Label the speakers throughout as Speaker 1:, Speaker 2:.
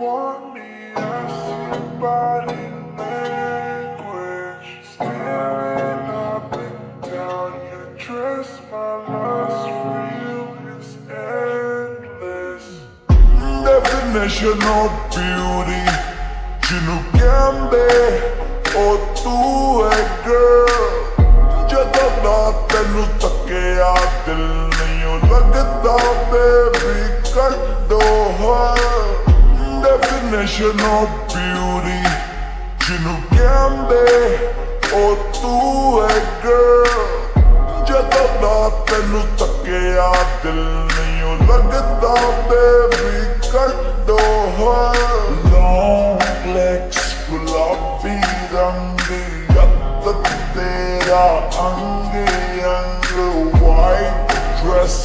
Speaker 1: Want me, I see your body language. Staring up and down your dress, my lust for you is endless. Definition of beauty, ਜਿਹਨੂੰ ਕਹਿੰਦੇ ਉਹ ਤੂੰ ਹੈ girl। ਜਦੋਂ ਦਾ ਤੈਨੂੰ ਤੱਕਿਆ ਦਿਲ ਨਹੀਂ ਲੱਗਦਾ baby ਕੱਢੋ ਹਾਂ। Definition of beauty, ਜਿਹਨੂੰ ਕਹਿੰਦੇ ਉਹ ਤੂੰ ਹੈ girl। ਜਦੋਂ ਦਾ ਤੈਨੂੰ ਤੱਕਿਆ ਦਿਲ ਨਹੀਂ ਲੱਗਦਾ baby ਕੱਢੋ ਹਾਂ। Long legs, ਗੁਲਾਬੀ ਰੰਗ, ਯੱਤ ਤੇਰਾ ਅੰਗ ਅੰਗ, white dress,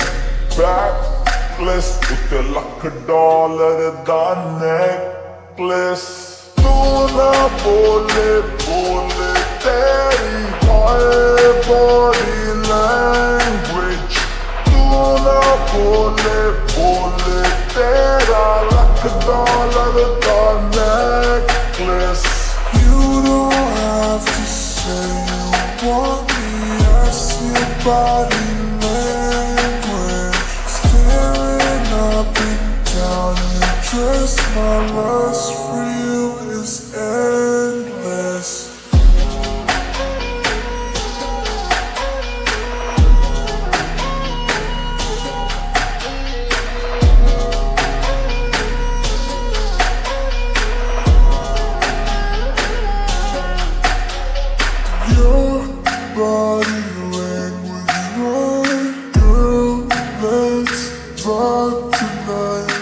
Speaker 1: backless, ਉੱਤੇ $1,00,000 ਦਾ necklace। ਤੂੰ ਨਾ ਬੋਲੇ ਬੋਲੇ ਤੇਰੀ ਹਾਏ body language। ਤੂੰ ਨਾ ਬੋਲੇ ਬੋਲੇ ਤੇਰਾ $1,00,000 ਦਾ necklace। You don't have to say you want me, I see your body language. Staring up and down your dress, my lust for you is endless. Your body language, right, girl, let's vibe tonight.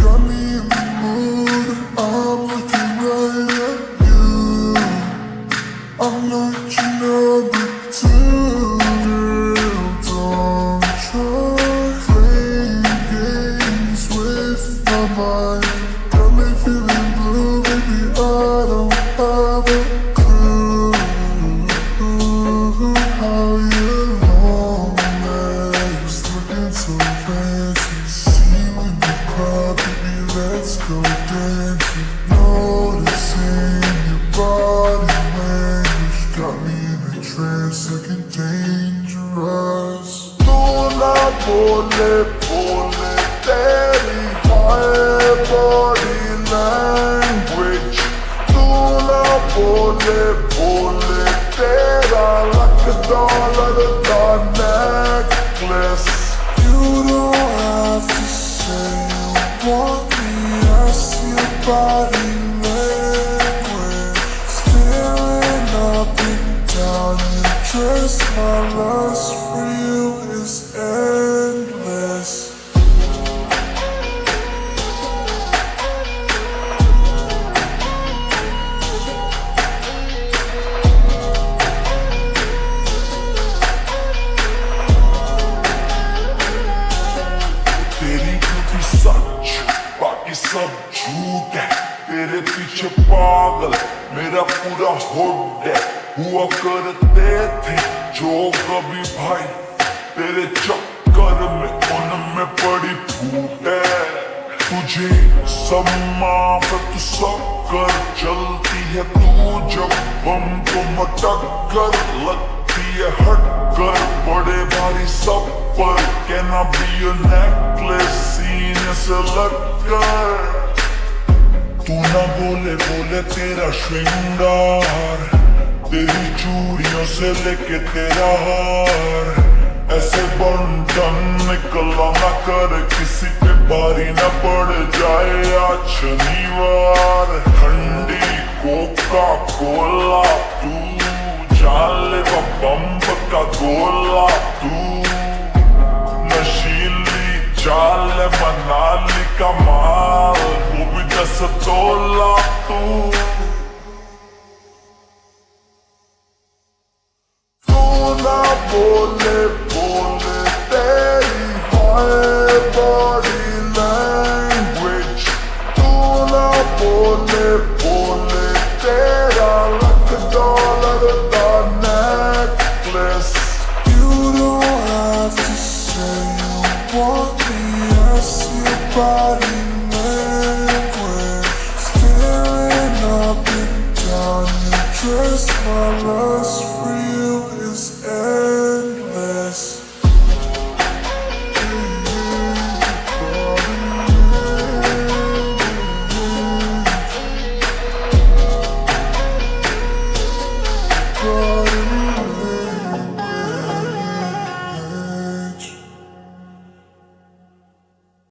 Speaker 1: Got me in the mood, I'm looking right at you. I'm not your number two, girl, don't try playing games with my mind. Got me feeling blue, baby, I don't have a clue how your long legs looking so fancy. See when you cry, baby, let's go dancing. Noticing your body language got me in a trance, looking dangerous. Tu na bole bole teri haye body language। Tu na bole bole tera $1,00,000 da necklace। You don't have to say you want me, I see your body language। Staring up and down your dress, my lust for you is endless। तेरी beauty सच, बाकी सब झूठ है। तेरे पीछे पागल मेरा पूरा हुड है। हुआ करते थे जो कभी भाई, तेरे चक्कर में उनमें पड़ी फूट है। तुझे सब माफ है, तू सब कर चलती है तू जब बम को मटक कर लगती है हट कर। बड़े भारी सब पर कहना भी ये नेकलेस सीने से लग कर। तू ना बोले बोले तेरा श्रृंगार, तेरी चूड़ियों से लेके तेरा हार, ऐसे बंटन निकला ना कर किसी पे भारी न पड़ जाए आज शनिवार। ठंडी कोका कोला तू, जानलेवा बम्ब का गोला तू, नशीली चाल मनाली का माल वो भी 10 तोला तू।